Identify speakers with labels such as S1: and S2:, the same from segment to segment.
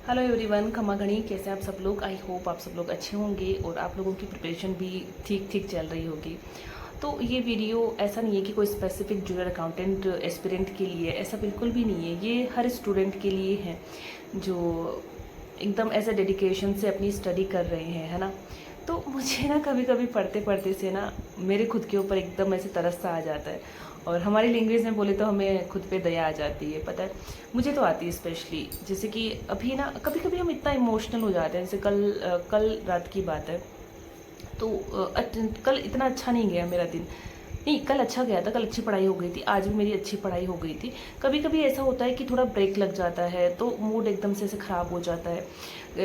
S1: Hello everyone, खमा गणी। कैसे आप सब लोग? आई होप आप सब लोग अच्छे होंगे और आप लोगों की प्रिपरेशन भी ठीक ठीक चल रही होगी। तो ये वीडियो ऐसा नहीं है कि कोई स्पेसिफिक जूनियर अकाउंटेंट एस्पिरेंट के लिए, ऐसा बिल्कुल भी नहीं है। ये हर स्टूडेंट के लिए है जो एकदम ऐसे डेडिकेशन से अपनी स्टडी कर रहे हैं, है ना। तो मुझे ना कभी कभी पढ़ते पढ़ते से ना मेरे खुद के ऊपर एकदम ऐसे तरस सा आ जाता है, और हमारी लैंग्वेज में बोले तो हमें खुद पे दया आ जाती है। पता है, मुझे तो आती है स्पेशली। जैसे कि अभी ना कभी कभी हम इतना इमोशनल हो जाते हैं। जैसे कल रात की बात है, तो कल इतना अच्छा नहीं गया मेरा दिन। नहीं, कल अच्छा गया था, कल अच्छी पढ़ाई हो गई थी, आज भी मेरी अच्छी पढ़ाई हो गई थी। कभी कभी ऐसा होता है कि थोड़ा ब्रेक लग जाता है तो मूड एकदम से ऐसे ख़राब हो जाता है।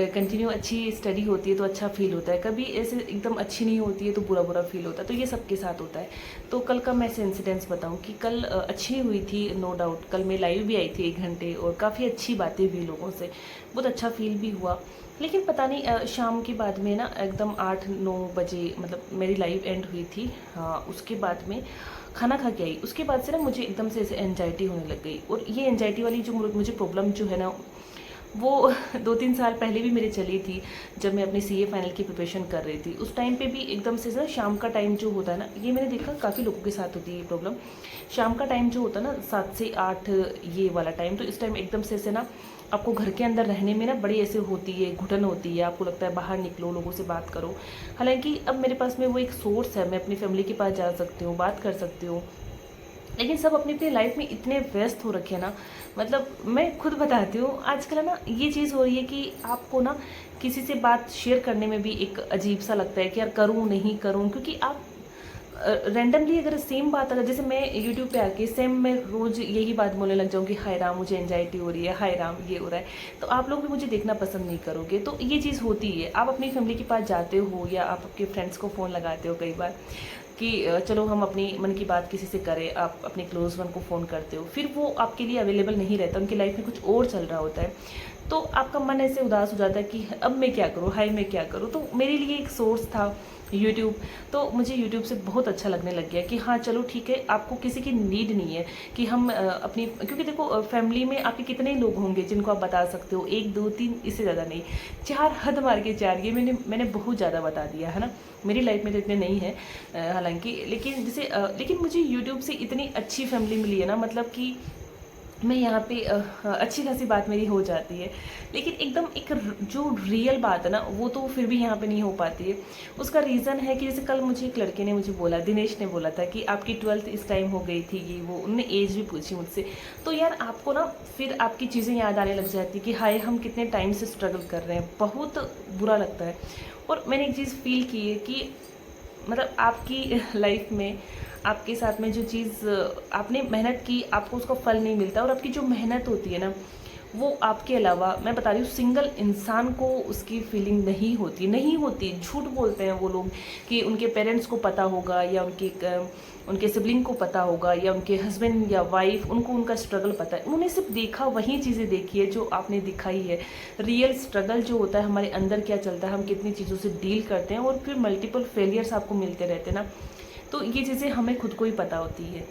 S1: कंटिन्यू अच्छी स्टडी होती है तो अच्छा फील होता है, कभी ऐसे एकदम अच्छी नहीं होती है तो बुरा बुरा फील होता है। तो ये सबके साथ होता है। तो कल का मैं ऐसे इंसिडेंट्स बताऊँ कि कल अच्छी हुई थी, नो डाउट। कल मैं लाइव भी आई थी 1 घंटे और काफ़ी अच्छी बातें हुई लोगों से, बहुत अच्छा फील भी हुआ। लेकिन पता नहीं शाम के बाद में ना एकदम 8-9 बजे मतलब मेरी लाइव एंड हुई थी। हाँ, उसके बाद में खाना खा के आई, उसके बाद से ना मुझे एकदम से ऐसे एनजाइटी होने लग गई। और ये एनजाइटी वाली जो मुझे प्रॉब्लम जो है ना, वो 2-3 साल पहले भी मेरी चली थी। जब मैं अपनी सीए फाइनल की प्रिपरेशन कर रही थी, उस टाइम पे भी एकदम से ना शाम का टाइम जो होता है ना, ये मैंने देखा काफ़ी लोगों के साथ होती है ये प्रॉब्लम। शाम का टाइम जो होता है ना, 7 से 8, ये वाला टाइम, तो इस टाइम एकदम से ना आपको घर के अंदर रहने में ना बड़ी ऐसे होती है, घुटन होती है। आपको लगता है बाहर निकलो, लोगों से बात करो। हालांकि अब मेरे पास में वो एक सोर्स है, मैं अपनी फैमिली के पास जा सकती हूँ, बात कर सकती हूँ। लेकिन सब अपनी अपनी लाइफ में इतने व्यस्त हो रखे हैं ना, मतलब मैं खुद बताती हूँ आजकल है ना, ये चीज़ हो रही है कि आपको ना किसी से बात शेयर करने में भी एक अजीब सा लगता है कि यार करूँ नहीं करूँ। क्योंकि आप रैंडमली अगर सेम बात, अगर जैसे मैं यूट्यूब पे आके सेम मैं रोज़ यही बात बोलने लग जाऊँ कि हाय राम मुझे एंजाइटी हो रही है, हाय राम ये हो रहा है, तो आप लोग भी मुझे देखना पसंद नहीं करोगे। तो ये चीज़ होती है। आप अपनी फैमिली के पास जाते हो या आप आपके फ्रेंड्स को फ़ोन लगाते हो कई बार कि चलो हम अपनी मन की बात किसी से करें, आप अपने क्लोज वन को फ़ोन करते हो, फिर वो आपके लिए अवेलेबल नहीं रहता, उनकी लाइफ में कुछ और चल रहा होता है। तो आपका मन ऐसे उदास हो जाता है कि अब मैं क्या करूँ, हाय मैं क्या करूँ। तो मेरे लिए एक सोर्स था यूट्यूब। तो मुझे यूट्यूब से बहुत अच्छा लगने लग गया कि हाँ चलो ठीक है, आपको किसी की नीड नहीं है कि हम अपनी, क्योंकि देखो फैमिली में आपके कितने लोग होंगे जिनको आप बता सकते हो, 1 2 3, इससे ज़्यादा नहीं। 4, हद मार के 4, ये मैंने बहुत ज़्यादा बता दिया है ना। मेरी लाइफ में तो इतने नहीं है हालांकि, लेकिन जैसे लेकिन मुझे यूट्यूब से इतनी अच्छी फैमिली मिली है ना, मतलब कि मैं यहाँ पे अच्छी खासी बात मेरी हो जाती है। लेकिन एकदम एक जो रियल बात है ना, वो तो फिर भी यहाँ पे नहीं हो पाती है। उसका रीज़न है कि जैसे कल मुझे एक लड़के ने मुझे बोला, दिनेश ने बोला था कि आपकी 12th इस टाइम हो गई थी, ये वो, उनने एज भी पूछी मुझसे। तो यार आपको ना फिर आपकी चीज़ें याद आने लग जाती है कि हाय हम कितने टाइम से स्ट्रगल कर रहे हैं, बहुत बुरा लगता है। और मैंने एक चीज़ फील की है कि मतलब आपकी लाइफ में आपके साथ में जो चीज़ आपने मेहनत की, आपको उसका फल नहीं मिलता। और आपकी जो मेहनत होती है ना, वो आपके अलावा, मैं बता रही हूँ, सिंगल इंसान को उसकी फीलिंग नहीं होती, नहीं होती। झूठ बोलते हैं वो लोग कि उनके पेरेंट्स को पता होगा या उनके सिबलिंग को पता होगा या उनके हस्बैंड या वाइफ, उनको उनका स्ट्रगल पता है। उन्होंने सिर्फ देखा, वही चीज़ें देखी है जो आपने दिखाई है। रियल स्ट्रगल जो होता है, हमारे अंदर क्या चलता है, हम कितनी चीज़ों से डील करते हैं, और फिर मल्टीपल फेलियर्स आपको मिलते रहते हैं ना। तो ये चीज़ें हमें खुद को ही पता होती है।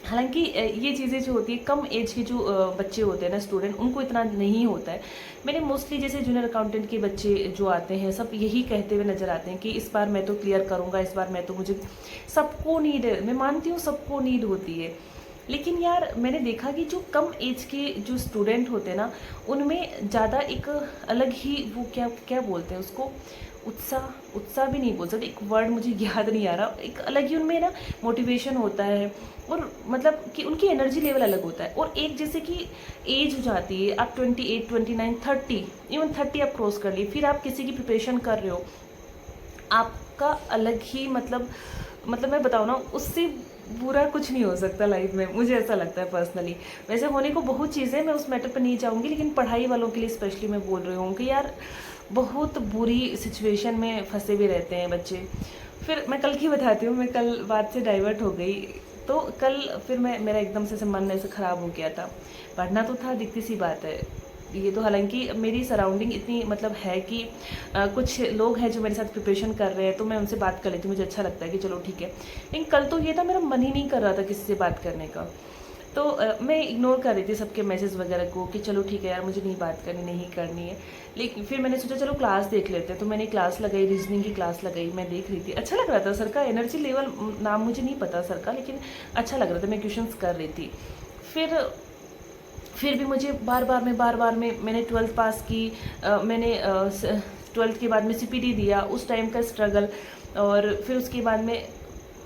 S1: हालांकि ये चीज़ें जो होती है, कम एज के जो बच्चे होते हैं ना, स्टूडेंट, उनको इतना नहीं होता है। मैंने मोस्टली जैसे जूनियर अकाउंटेंट के बच्चे जो आते हैं, सब यही कहते हुए नज़र आते हैं कि इस बार मैं तो क्लियर करूँगा, इस बार मैं तो, मुझे सबको नीड है, मैं मानती हूँ सबको नीड होती है। लेकिन यार मैंने देखा कि जो कम एज के जो स्टूडेंट होते हैं ना, उनमें ज़्यादा एक अलग ही, वो क्या क्या बोलते हैं उसको, उत्साह, उत्साह भी नहीं बोल सकते, एक वर्ड मुझे याद नहीं आ रहा, एक अलग ही उनमें ना मोटिवेशन होता है। और मतलब कि उनकी एनर्जी लेवल अलग होता है। और एक जैसे कि एज हो जाती है, आप 28, 29, 30, इवन 30 आप क्रॉस कर लिए, फिर आप किसी की प्रिपरेशन कर रहे हो, आपका अलग ही मतलब मैं बताऊँ ना, उससे बुरा कुछ नहीं हो सकता लाइफ में, मुझे ऐसा लगता है पर्सनली। वैसे होने को बहुत चीज़ें, मैं उस मैटर पर नहीं जाऊँगी, लेकिन पढ़ाई वालों के लिए स्पेशली मैं बोल रही हूँ कि यार बहुत बुरी सिचुएशन में फंसे हुए रहते हैं बच्चे। फिर मैं कल की बताती हूँ, मैं कल बात से डाइवर्ट हो गई। तो कल फिर मेरा एकदम से मन ऐसे ख़राब हो गया था। पढ़ना तो था, दिखती सी बात है ये तो। हालांकि मेरी सराउंडिंग इतनी मतलब है कि कुछ लोग हैं जो मेरे साथ प्रिपरेशन कर रहे हैं, तो मैं उनसे बात कर लेती हूँ, मुझे अच्छा लगता है कि चलो ठीक है। लेकिन कल तो ये था, मेरा मन ही नहीं कर रहा था किसी से बात करने का। तो मैं इग्नोर कर रही थी सबके मैसेज वगैरह को कि चलो ठीक है यार, मुझे नहीं बात करनी, नहीं करनी है। लेकिन फिर मैंने सोचा चलो क्लास देख लेते हैं, तो मैंने क्लास लगाई, रीजनिंग की क्लास लगाई, मैं देख रही थी, अच्छा लग रहा था। सर का एनर्जी लेवल, नाम मुझे नहीं पता सर का, लेकिन अच्छा लग रहा था, मैं क्वेश्चंस कर रही थी। फिर भी मुझे बार बार में मैंने 12th पास की, मैंने 12th के बाद में CPT दिया, उस टाइम का स्ट्रगल, और फिर उसके बाद में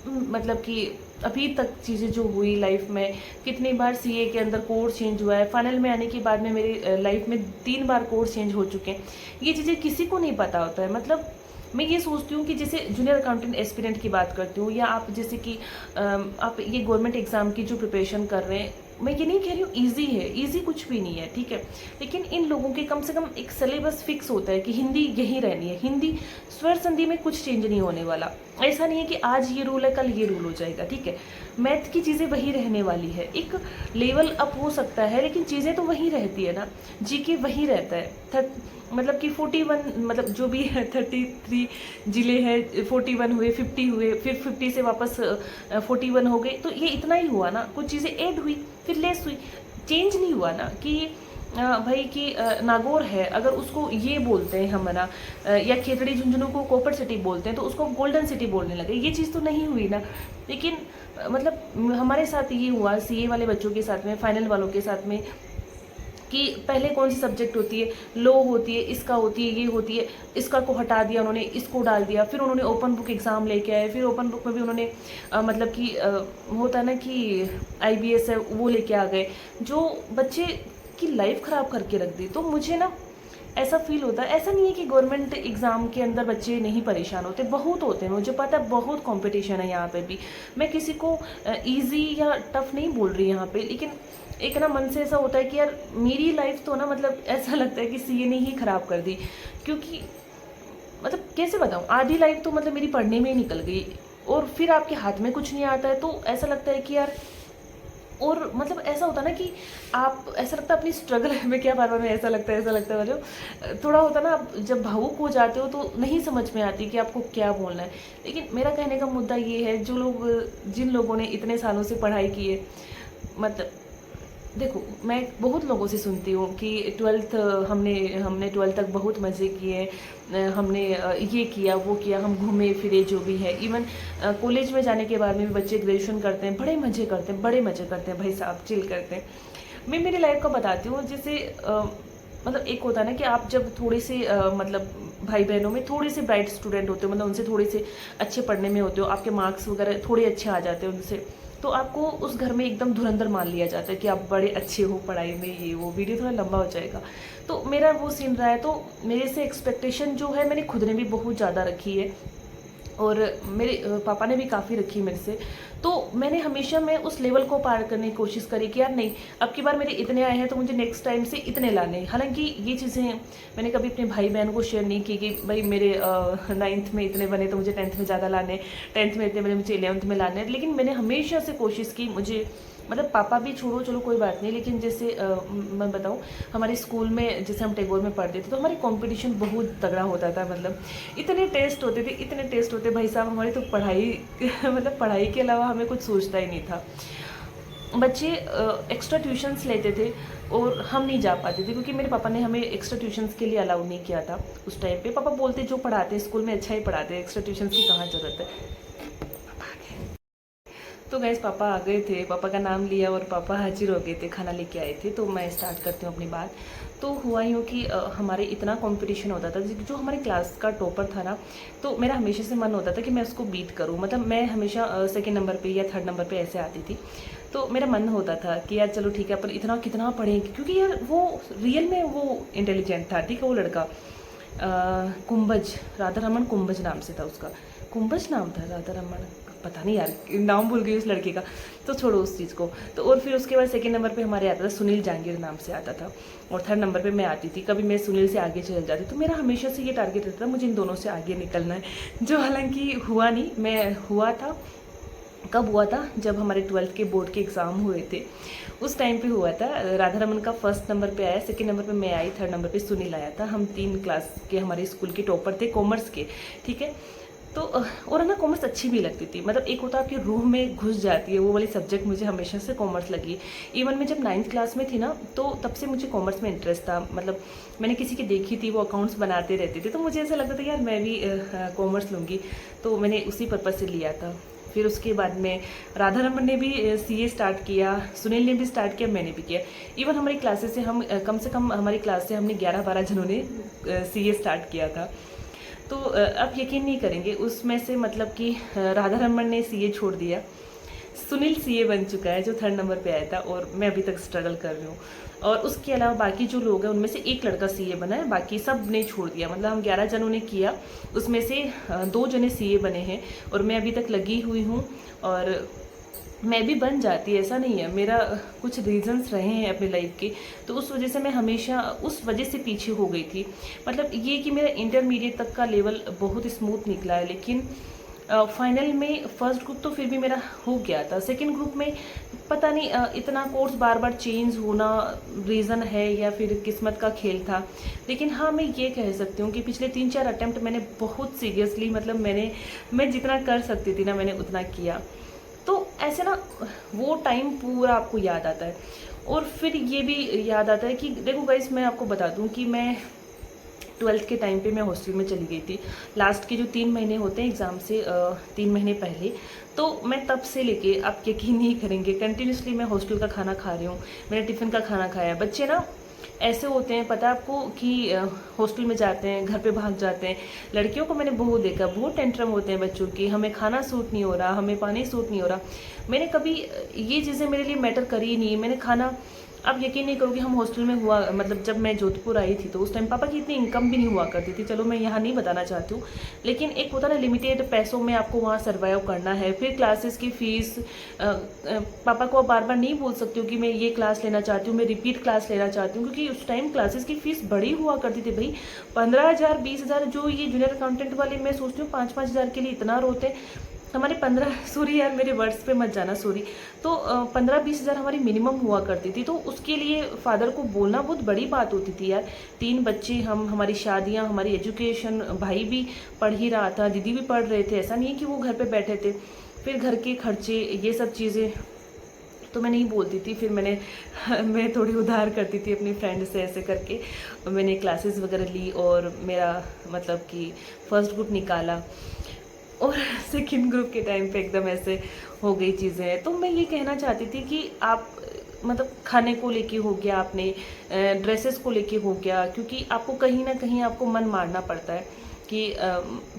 S1: मतलब कि अभी तक चीज़ें जो हुई लाइफ में, कितनी बार CA के अंदर कोर्स चेंज हुआ है, फाइनल में आने के बाद में मेरी लाइफ में 3 बार कोर्स चेंज हो चुके हैं। ये चीज़ें किसी को नहीं पता होता है। मतलब मैं ये सोचती हूँ कि जैसे जूनियर अकाउंटेंट एस्पिरेंट की बात करती हूँ, या आप जैसे कि आप ये गवर्नमेंट एग्जाम की जो प्रिपरेशन कर रहे हैं, मैं ये नहीं कह रही हूँ ईजी है, ईजी कुछ भी नहीं है, ठीक है। लेकिन इन लोगों के कम से कम एक सिलेबस फिक्स होता है कि हिंदी यही रहनी है, हिंदी स्वर संधि में कुछ चेंज नहीं होने वाला। ऐसा नहीं है कि आज ये रूल है कल ये रूल हो जाएगा, ठीक है। मैथ की चीज़ें वही रहने वाली है, एक लेवल अप हो सकता है लेकिन चीज़ें तो वही रहती है ना। जीके वही रहता है, मतलब कि 41, मतलब जो भी है 33 जिले हैं, 41 हुए, 50 हुए, फिर 50 से वापस 41 हो गए, तो ये इतना ही हुआ ना। कुछ चीज़ें ऐड हुई फिर लेस हुई, चेंज नहीं हुआ ना कि भाई कि नागौर है, अगर उसको ये बोलते हैं हम ना, या खेतड़ी झुंझुनू को कॉपर सिटी बोलते हैं तो उसको गोल्डन सिटी बोलने लगे, ये चीज़ तो नहीं हुई ना। लेकिन मतलब हमारे साथ ये हुआ CA वाले बच्चों के साथ में, फाइनल वालों के साथ में, कि पहले कौन सी सब्जेक्ट होती है, लो होती है, इसका होती है, ये होती है, इसका को हटा दिया उन्होंने, इसको डाल दिया, फिर उन्होंने ओपन बुक एग्ज़ाम लेके आए, फिर ओपन बुक में भी उन्होंने मतलब कि होता है ना कि IBS है वो लेके आ गए, जो बच्चे की लाइफ ख़राब करके रख दी। तो मुझे ना ऐसा फील होता है, ऐसा नहीं है कि गवर्नमेंट एग्ज़ाम के अंदर बच्चे नहीं परेशान होते, बहुत होते हैं, मुझे पता है बहुत कंपटीशन है यहाँ पे भी। मैं किसी को इजी या टफ नहीं बोल रही यहाँ पे, लेकिन एक ना मन से ऐसा होता है कि यार मेरी लाइफ तो ना, मतलब ऐसा लगता है कि CA ने ही ख़राब कर दी। क्योंकि मतलब कैसे बताऊँ, आधी लाइफ तो मतलब मेरी पढ़ने में ही निकल गई, और फिर आपके हाथ में कुछ नहीं आता है तो ऐसा लगता है कि यार, और मतलब ऐसा होता ना कि आप, ऐसा लगता है अपनी स्ट्रगल में क्या, बार बार में ऐसा लगता है मतलब थोड़ा होता ना, आप जब भावुक हो जाते हो तो नहीं समझ में आती कि आपको क्या बोलना है। लेकिन मेरा कहने का मुद्दा ये है, जिन लोगों ने इतने सालों से पढ़ाई की है, मतलब देखो मैं बहुत लोगों से सुनती हूँ कि 12th हमने 12th तक बहुत मज़े किए, हमने ये किया वो किया, हम घूमे फिरे जो भी है। इवन कॉलेज में जाने के बाद में भी बच्चे ग्रेजुएशन करते हैं, बड़े मज़े करते हैं, बड़े मज़े करते हैं भाई साहब, चिल करते हैं। मैं मेरी लाइफ का बताती हूँ, जैसे मतलब एक होता है ना कि आप जब थोड़े से मतलब भाई बहनों में थोड़े से ब्राइट स्टूडेंट होते हो, मतलब उनसे थोड़े से अच्छे पढ़ने में होते हो, आपके मार्क्स वगैरह थोड़े अच्छे आ जाते हैं उनसे, तो आपको उस घर में एकदम धुरंधर मान लिया जाता है कि आप बड़े अच्छे हो पढ़ाई में, ये वो। वीडियो थोड़ा लंबा हो जाएगा, तो मेरा वो सीन रहा है। तो मेरे से एक्सपेक्टेशन जो है मैंने खुद ने भी बहुत ज़्यादा रखी है, और मेरे पापा ने भी काफ़ी रखी मेरे से। तो मैंने हमेशा मैं उस लेवल को पार करने की कोशिश करी कि यार नहीं, अब की बार मेरे इतने आए हैं तो मुझे नेक्स्ट टाइम से इतने लाने। हालांकि ये चीज़ें मैंने कभी अपने भाई बहन को शेयर नहीं की कि भाई मेरे 9th में इतने बने तो मुझे 10th में ज़्यादा लाने, 10th में इतने बने मुझे 11th में लाने। लेकिन मैंने हमेशा से कोशिश की, मुझे मतलब पापा भी छोड़ो चलो कोई बात नहीं, लेकिन जैसे मैं बताऊँ, हमारे स्कूल में जैसे हम टैगोर में पढ़ते थे तो हमारी कंपटीशन बहुत तगड़ा होता था। मतलब इतने टेस्ट होते थे, इतने टेस्ट होते भाई साहब, हमारी तो पढ़ाई मतलब पढ़ाई के अलावा हमें कुछ सोचता ही नहीं था। बच्चे एक्स्ट्रा ट्यूशन्स लेते थे और हम नहीं जा पाते थे, क्योंकि मेरे पापा ने हमें एक्स्ट्रा ट्यूशन्स के लिए अलाउ नहीं किया था उस टाइम पे। पापा बोलते जो पढ़ाते हैं स्कूल में अच्छा ही पढ़ाते हैं, एक्स्ट्रा ट्यूशन्स की कहाँ ज़रूरत है। तो गैस पापा आ गए थे, पापा का नाम लिया और पापा हाजिर हो गए थे, खाना लेके आए थे। तो मैं स्टार्ट करती हूँ अपनी बात। तो हुआ यूँ कि हमारे इतना कंपटीशन होता था, जो हमारे क्लास का टॉपर था ना, तो मेरा हमेशा से मन होता था कि मैं उसको बीट करूँ। मतलब मैं हमेशा सेकंड नंबर पे या थर्ड नंबर पे ऐसे आती थी। तो मेरा मन होता था कि यार चलो ठीक है, अपन इतना कितना पढ़ेंगे, क्योंकि यार वो रियल में वो इंटेलिजेंट था, ठीक है। वो लड़का कुंभज, राधा रमन कुंभज नाम से था उसका, कुंभज नाम था, राधा रमन पता नहीं यार, नाम भूल गई उस लड़के का, तो छोड़ो उस चीज़ को। तो और फिर उसके बाद सेकंड नंबर पे हमारे आता था सुनील जहांगीर नाम से आता था, और थर्ड नंबर पे मैं आती थी। कभी मैं सुनील से आगे चल जाती, तो मेरा हमेशा से ये टारगेट रहता था मुझे इन दोनों से आगे निकलना है, जो हालांकि हुआ नहीं। मैं हुआ था, कब हुआ था, जब हमारे 12th के बोर्ड के एग्ज़ाम हुए थे उस टाइम पे हुआ था। राधा रमन का फर्स्ट नंबर पे आया, सेकंड नंबर पे मैं आई, थर्ड नंबर पे सुनील आया था। हम 3 क्लास के हमारे स्कूल के टॉपर थे, कॉमर्स के, ठीक है। तो और है ना कॉमर्स अच्छी भी लगती थी, मतलब एक होता है आपकी रूह में घुस जाती है, वो वाली सब्जेक्ट मुझे हमेशा से कॉमर्स लगी। इवन मैं जब 9th क्लास में थी ना, तो तब से मुझे कॉमर्स में इंटरेस्ट था। मतलब मैंने किसी की देखी थी, वो अकाउंट्स बनाते रहते थे, तो मुझे ऐसा लगता था यार मैं भी कॉमर्स लूँगी, तो मैंने उसी पर्पज़ से लिया था। फिर उसके बाद में राधा रमन ने भी सीए स्टार्ट किया, सुनील ने भी स्टार्ट किया, मैंने भी किया। इवन हमारी क्लासेस से हम कम से कम हमारी क्लास से हमने 11-12 जनों ने सीए स्टार्ट किया था। तो आप यकीन नहीं करेंगे, उसमें से मतलब कि राधा रमन ने सीए छोड़ दिया, सुनील सीए बन चुका है जो 3rd नंबर पे आया था, और मैं अभी तक स्ट्रगल कर रही हूँ। और उसके अलावा बाकी जो लोग हैं उनमें से एक लड़का सीए बना है, बाकी सब ने छोड़ दिया। मतलब हम 11 जनों ने किया, उसमें से 2 जने सीए बने हैं, और मैं अभी तक लगी हुई हूँ। और मैं भी बन जाती, ऐसा नहीं है, मेरा कुछ रीजंस रहे हैं अपनी लाइफ के, तो उस वजह से मैं हमेशा उस वजह से पीछे हो गई थी। मतलब ये कि मेरा इंटरमीडिएट तक का लेवल बहुत स्मूथ निकला है, लेकिन फाइनल में फर्स्ट ग्रुप तो फिर भी मेरा हो गया था। सेकंड ग्रुप में पता नहीं इतना कोर्स बार बार चेंज होना रीज़न है या फिर किस्मत का खेल था। लेकिन हाँ, मैं ये कह सकती हूँ कि पिछले 3-4 अटैम्प्ट मैंने बहुत सीरियसली, मतलब मैं जितना कर सकती थी ना मैंने उतना किया। तो ऐसे ना वो टाइम पूरा आपको याद आता है। और फिर ये भी याद आता है कि देखो गाइस, मैं आपको बता दूं कि मैं 12th के टाइम पे मैं हॉस्टल में चली गई थी। लास्ट के जो 3 महीने होते हैं एग्ज़ाम से 3 महीने पहले, तो मैं तब से लेके, आप यकीन नहीं करेंगे, कंटिन्यूसली मैं हॉस्टल का खाना खा रही हूँ। मैंने टिफ़िन का खाना खाया। बच्चे ना ऐसे होते हैं, पता है आपको, कि हॉस्टल में जाते हैं, घर पे भाग जाते हैं। लड़कियों को मैंने बहुत देखा, बहुत टेंट्रम होते हैं बच्चों की, हमें खाना सूट नहीं हो रहा, हमें पानी सूट नहीं हो रहा। मैंने कभी ये चीज़ें मेरे लिए मैटर करी ही नहीं। मैंने खाना, आप यकीन नहीं करोगे, हम हॉस्टल में हुआ, मतलब जब मैं जोधपुर आई थी तो उस टाइम पापा की इतनी इनकम भी नहीं हुआ करती थी। चलो मैं यहाँ नहीं बताना चाहती हूँ, लेकिन एक होता ना लिमिटेड पैसों में आपको वहाँ सर्वाइव करना है। फिर क्लासेस की फ़ीस, पापा को बार बार नहीं बोल सकती हूँ कि मैं ये क्लास लेना चाहती हूँ, मैं रिपीट क्लास लेना चाहती हूँ, क्योंकि उस टाइम क्लासेस की फ़ीस बड़ी हुआ करती थी भाई, 15,000 20,000। जो ये जूनियर अकाउंटेंट वाले, मैं सोचती हूँ 5-5 हज़ार के लिए इतना रोते। हमारे 15, सॉरी यार मेरे वर्ड्स पे मत जाना, सॉरी, तो 15-20 हज़ार हमारी मिनिमम हुआ करती थी। तो उसके लिए फादर को बोलना बहुत बड़ी बात होती थी यार। 3 बच्चे, हमारी शादियां, हमारी एजुकेशन, भाई भी पढ़ ही रहा था, दीदी भी पढ़ रहे थे, ऐसा नहीं है कि वो घर पे बैठे थे। फिर घर के खर्चे, ये सब चीज़ें, तो मैं नहीं बोलती थी। फिर मैं थोड़ी उधार करती थी अपनी फ्रेंड से, ऐसे करके मैंने क्लासेस वगैरह ली, और मेरा मतलब कि फर्स्ट ग्रुप निकाला। और सेकंड ग्रुप के टाइम पे एकदम ऐसे हो गई चीज़ें। तो मैं ये कहना चाहती थी कि आप, मतलब खाने को लेके हो गया, आपने ड्रेसेस को लेके हो गया, क्योंकि आपको कहीं ना कहीं आपको मन मारना पड़ता है कि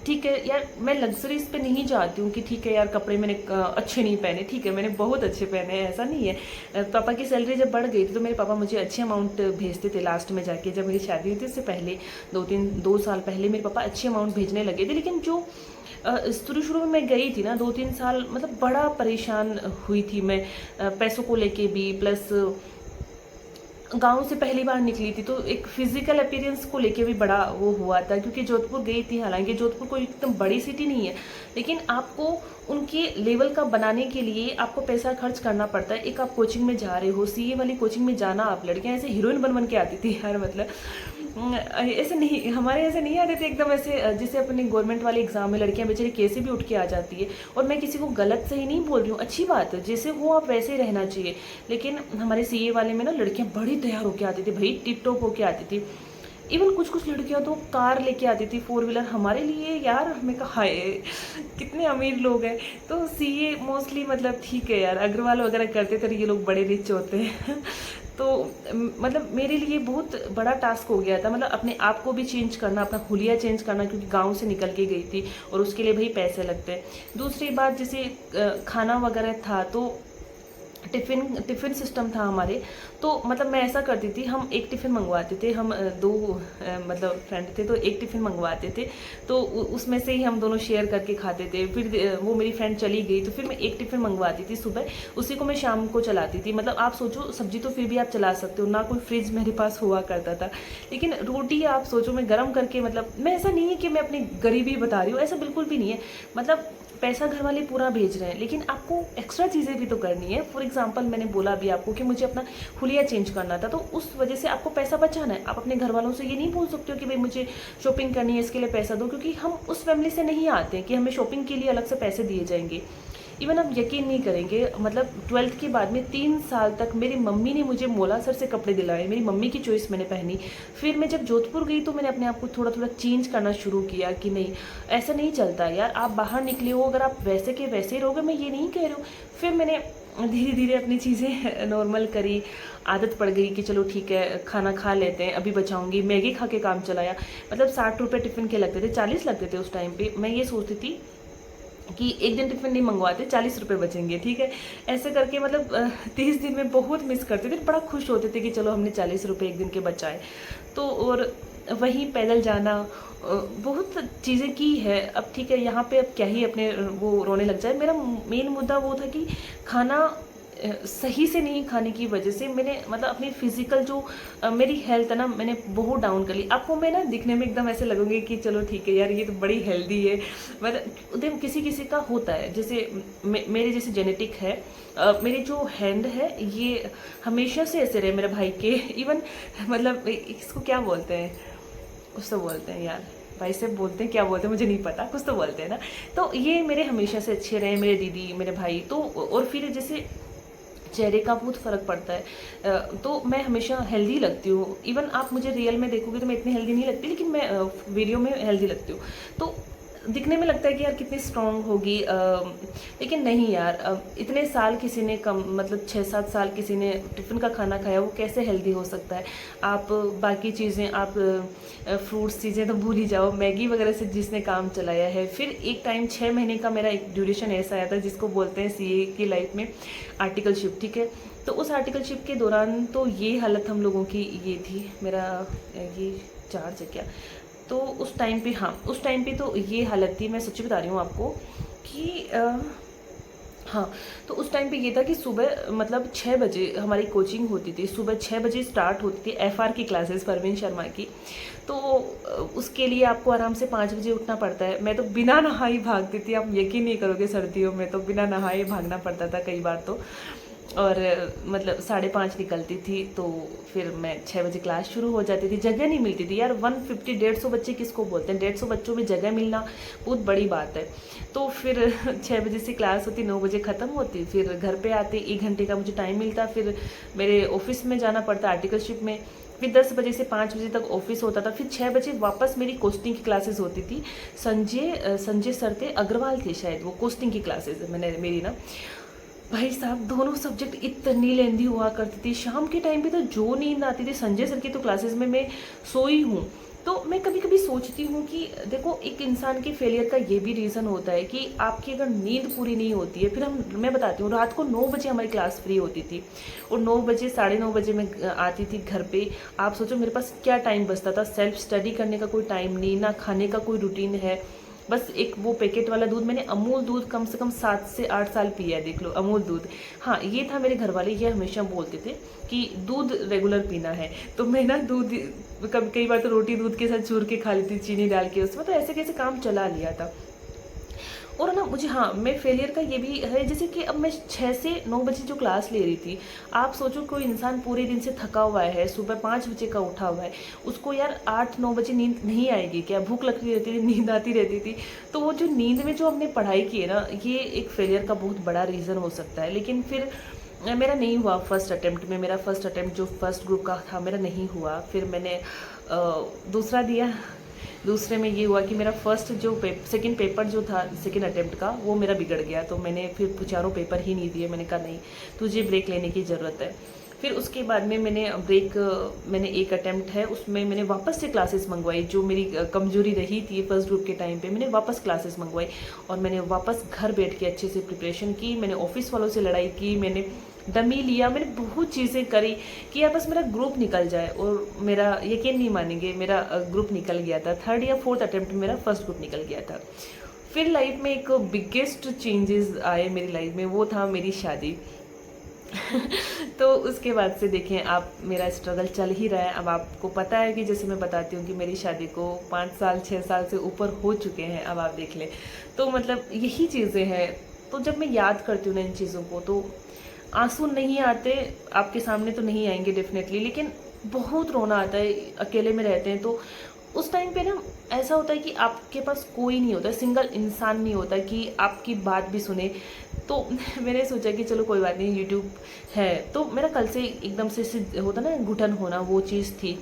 S1: ठीक है यार, मैं लग्जरीज पे नहीं जाती हूँ कि ठीक है यार कपड़े मैंने अच्छे नहीं पहने, ठीक है मैंने बहुत अच्छे पहने हैं, ऐसा नहीं है। पापा की सैलरी जब बढ़ गई थी तो मेरे पापा मुझे अच्छे अमाउंट भेजते थे। लास्ट में जाके जब मेरी शादी हुई थी, उससे पहले 2 साल पहले मेरे पापा अच्छे अमाउंट भेजने लगे थे। लेकिन जो शुरू में मैं गई थी ना 2-3 साल, मतलब बड़ा परेशान हुई थी मैं, पैसों को लेके भी, प्लस गांव से पहली बार निकली थी, तो एक फिजिकल अपीयरेंस को लेके भी बड़ा वो हुआ था। क्योंकि जोधपुर गई थी, हालांकि जोधपुर कोई एकदम बड़ी सिटी नहीं है, लेकिन आपको उनके लेवल का बनाने के लिए आपको पैसा खर्च करना पड़ता है। एक आप कोचिंग में जा रहे हो, सीए वाली कोचिंग में जाना, आप लड़कियां ऐसे हीरोइन बन के आती थी यार, मतलब ऐसे नहीं, हमारे ऐसे नहीं आते थे एकदम ऐसे, जैसे अपने गवर्नमेंट वाले एग्जाम में लड़कियां बेचारी कैसे भी उठ के आ जाती है। और मैं किसी को गलत सही नहीं बोल रही हूँ, अच्छी बात है, जैसे हो आप वैसे ही रहना चाहिए। लेकिन हमारे सीए वाले में ना लड़कियां बड़ी तैयार होके आती थी भाई, टिप टॉप होके आती थी। इवन कुछ लड़कियां तो कार लेके आती थी, 4 व्हीलर। हमारे लिए यार, हमें कहा है कितने अमीर लोग हैं। तो सीए मोस्टली, मतलब ठीक है यार, अग्रवाल वगैरह करते थे, ये लोग बड़े रिच होते हैं। तो मतलब मेरे लिए बहुत बड़ा टास्क हो गया था, मतलब अपने आप को भी चेंज करना, अपना हुलिया चेंज करना, क्योंकि गांव से निकल के गई थी और उसके लिए भाई पैसे लगते हैं। दूसरी बात, जैसे खाना वगैरह था, तो टिफ़िन सिस्टम था हमारे। तो मतलब मैं ऐसा करती थी, हम एक टिफ़िन मंगवाते थे, हम 2 मतलब फ्रेंड थे, तो एक टिफ़िन मंगवाते थे, तो उसमें से ही हम दोनों शेयर करके खाते थे। फिर वो मेरी फ्रेंड चली गई, तो फिर मैं एक टिफ़िन मंगवाती थी सुबह, उसी को मैं शाम को चलाती थी। मतलब आप सोचो, सब्जी तो फिर भी आप चला सकते हो ना, कोई फ्रिज मेरे पास हुआ करता था, लेकिन रोटी आप सोचो मैं गर्म करके, मतलब मैं, ऐसा नहीं है कि मैं अपनी गरीबी बता रही हूँ, ऐसा बिल्कुल भी नहीं है। मतलब पैसा घर वाले पूरा भेज रहे हैं, लेकिन आपको एक्स्ट्रा चीज़ें भी तो करनी है। फॉर एग्जांपल मैंने बोला अभी आपको कि मुझे अपना हुलिया चेंज करना था, तो उस वजह से आपको पैसा बचाना है। आप अपने घर वालों से ये नहीं बोल सकते हो कि भाई मुझे शॉपिंग करनी है, इसके लिए पैसा दो, क्योंकि हम उस फैमिली से नहीं आते हैं कि हमें शॉपिंग के लिए अलग से पैसे दिए जाएंगे। इवन आप यकीन नहीं करेंगे, मतलब 12th के बाद में 3 साल तक मेरी मम्मी ने मुझे मोलासर से कपड़े दिलाए, मेरी मम्मी की चॉइस मैंने पहनी। फिर मैं जब जोधपुर गई तो मैंने अपने आप को थोड़ा थोड़ा चेंज करना शुरू किया कि नहीं, ऐसा नहीं चलता यार, आप बाहर निकले हो, अगर आप वैसे के वैसे ही रहोगे, मैं ये नहीं कह रही हूँ। फिर मैंने धीरे धीरे अपनी चीज़ें नॉर्मल करी, आदत पड़ गई कि चलो ठीक है खाना खा लेते हैं, अभी बचाऊंगी, मैगी खा के काम चलाया। मतलब 60 रुपये टिफ़िन के लगते थे, 40 लगते थे उस टाइम पे। मैं ये सोचती थी कि एक दिन टिफ़िन नहीं मंगवाते, 40 रुपये बचेंगे, ठीक है। ऐसे करके मतलब 30 दिन में बहुत मिस करते थे, बड़ा खुश होते थे कि चलो हमने 40 रुपये एक दिन के बचाए। तो और वहीं पैदल जाना, बहुत चीज़ें की है। अब ठीक है, यहाँ पे अब क्या ही अपने वो रोने लग जाए। मेरा मेन मुद्दा वो था कि खाना सही से नहीं खाने की वजह से मैंने मतलब अपनी फिजिकल जो मेरी हेल्थ है ना, मैंने बहुत डाउन कर ली। आपको मैं ना दिखने में एकदम ऐसे लगूंगी कि चलो ठीक है यार, ये तो बड़ी हेल्दी है, मतलब देखो किसी किसी का होता है। जैसे मेरे जैसे जेनेटिक है, मेरी जो हैंड है ये हमेशा से ऐसे रहे मेरे भाई के। इवन मतलब इसको क्या बोलते हैं, कुछ तो बोलते हैं यार, भाई से बोलते हैं, क्या बोलते हैं मुझे नहीं पता, कुछ तो बोलते हैं ना। तो ये मेरे हमेशा से अच्छे रहे, मेरे दीदी, मेरे भाई। तो और फिर जैसे चेहरे का बहुत फ़र्क पड़ता है, तो मैं हमेशा हेल्दी लगती हूँ। इवन आप मुझे रियल में देखोगे तो मैं इतनी हेल्दी नहीं लगती, लेकिन मैं वीडियो में हेल्दी लगती हूँ। तो दिखने में लगता है कि यार कितनी स्ट्रांग होगी, लेकिन नहीं यार, इतने साल किसी ने कम मतलब 6-7 साल किसी ने टिफ़िन का खाना खाया, वो कैसे हेल्दी हो सकता है। आप बाकी चीज़ें, आप फ्रूट्स चीज़ें तो भूल ही जाओ, मैगी वगैरह से जिसने काम चलाया है। फिर एक टाइम 6 महीने का मेरा एक ड्यूरेशन ऐसा आया था जिसको बोलते हैं सीए की लाइफ में आर्टिकलशिप, ठीक है। तो उस आर्टिकलशिप के दौरान तो ये हालत हम लोगों की ये थी, मेरा ये चार्ज है क्या, तो उस टाइम पे, हाँ उस टाइम पे तो ये हालत थी, मैं सच्ची बता रही हूँ आपको कि हाँ, तो उस टाइम पे ये था कि सुबह मतलब 6 बजे हमारी कोचिंग होती थी, सुबह 6 बजे स्टार्ट होती थी एफआर की क्लासेस, परवीन शर्मा की। तो उसके लिए आपको आराम से 5 बजे उठना पड़ता है। मैं तो बिना नहाई भागती थी, आप यकीन नहीं करोगे, सर्दियों में तो बिना नहाए भागना पड़ता था कई बार तो। और मतलब 5:30 निकलती थी, तो फिर मैं 6 बजे क्लास शुरू हो जाती थी। जगह नहीं मिलती थी यार, 150-150 बच्चे किसको बोलते हैं, 150 बच्चों में जगह मिलना बहुत बड़ी बात है। तो फिर 6 बजे से क्लास होती, 9 बजे ख़त्म होती, फिर घर पे आते, 1 घंटे का मुझे टाइम मिलता, फिर मेरे ऑफिस में जाना पड़ता आर्टिकलशिप में। फिर 10 बजे से 5 बजे तक ऑफिस होता था, फिर 6 बजे वापस मेरी कोस्टिंग की क्लासेस होती थी। संजय सर थे, अग्रवाल थे शायद, वो कोस्टिंग की क्लासेस मैंने मेरी ना, भाई साहब दोनों सब्जेक्ट इतनी लेंदी हुआ करती थी। शाम के टाइम पे तो जो नींद आती थी, संजय सर की तो क्लासेस में मैं सोई हूँ। तो मैं कभी कभी सोचती हूँ कि देखो एक इंसान के फेलियर का ये भी रीज़न होता है कि आपकी अगर नींद पूरी नहीं होती है। फिर मैं बताती हूँ, रात को 9 बजे हमारी क्लास फ्री होती थी और 9 बजे 9:30 बजे मैं आती थी घर पे। आप सोचो मेरे पास क्या टाइम बचता था, सेल्फ स्टडी करने का कोई टाइम नहीं, ना खाने का कोई रूटीन है। बस एक वो पैकेट वाला दूध, मैंने अमूल दूध कम से कम 7 से 8 साल पिया है, देख लो अमूल दूध। हाँ ये था, मेरे घर वाले ये हमेशा बोलते थे कि दूध रेगुलर पीना है। तो मैं ना दूध कभी कई बार तो रोटी दूध के साथ चूर के खा ली थी, चीनी डाल के उसमें, तो ऐसे कैसे काम चला लिया था। और ना मुझे, हाँ मैं फेलियर का ये भी है, जैसे कि अब मैं 6 से 9 बजे जो क्लास ले रही थी, आप सोचो कोई इंसान पूरे दिन से थका हुआ है, सुबह 5 बजे का उठा हुआ है, उसको यार 8-9 बजे नींद नहीं आएगी क्या, भूख लगती रहती थी, नींद आती रहती थी। तो वो जो नींद में जो हमने पढ़ाई की है ना, ये एक फेलियर का बहुत बड़ा रीज़न हो सकता है। लेकिन फिर मेरा नहीं हुआ फर्स्ट अटेम्प्ट में, मेरा फर्स्ट अटेम्प्ट जो फर्स्ट ग्रुप का था मेरा नहीं हुआ। फिर मैंने दूसरा दिया, दूसरे में ये हुआ कि मेरा फर्स्ट जो सेकंड पेपर जो था सेकंड अटेम्प्ट का, वो मेरा बिगड़ गया। तो मैंने फिर चारों पेपर ही नहीं दिए, मैंने कहा नहीं तुझे ब्रेक लेने की ज़रूरत है। फिर उसके बाद में मैंने एक अटेम्प्ट है उसमें मैंने वापस से क्लासेस मंगवाई, जो मेरी कमजोरी रही थी फर्स्ट ग्रुप के टाइम पे, मैंने वापस क्लासेस मंगवाई और मैंने वापस घर बैठ के अच्छे से प्रिपरेशन की। मैंने ऑफिस वालों से लड़ाई की, मैंने डमी लिया, मैंने बहुत चीज़ें करी कि यार बस मेरा ग्रुप निकल जाए। और मेरा यकीन नहीं मानेंगे, मेरा ग्रुप निकल गया था। 3rd या 4th अटेम्प्ट में मेरा फर्स्ट ग्रुप निकल गया था। फिर लाइफ में एक बिगेस्ट चेंजेस आए मेरी लाइफ में, वो था मेरी शादी। तो उसके बाद से देखें आप, मेरा स्ट्रगल चल ही रहा है। अब आपको पता है कि जैसे मैं बताती हूँ कि मेरी शादी को 5 साल 6 साल से ऊपर हो चुके हैं, अब आप देख लें। तो मतलब यही चीज़ें हैं। तो जब मैं याद करती हूँ ना इन चीज़ों को, तो आंसू नहीं आते, आपके सामने तो नहीं आएंगे डेफिनेटली, लेकिन बहुत रोना आता है। अकेले में रहते हैं तो उस टाइम पे ना ऐसा होता है कि आपके पास कोई नहीं होता, सिंगल इंसान नहीं होता कि आपकी बात भी सुने। तो मैंने सोचा कि चलो कोई बात नहीं, यूट्यूब है। तो मेरा कल से एकदम से होता ना घुटन होना, वो चीज़ थी।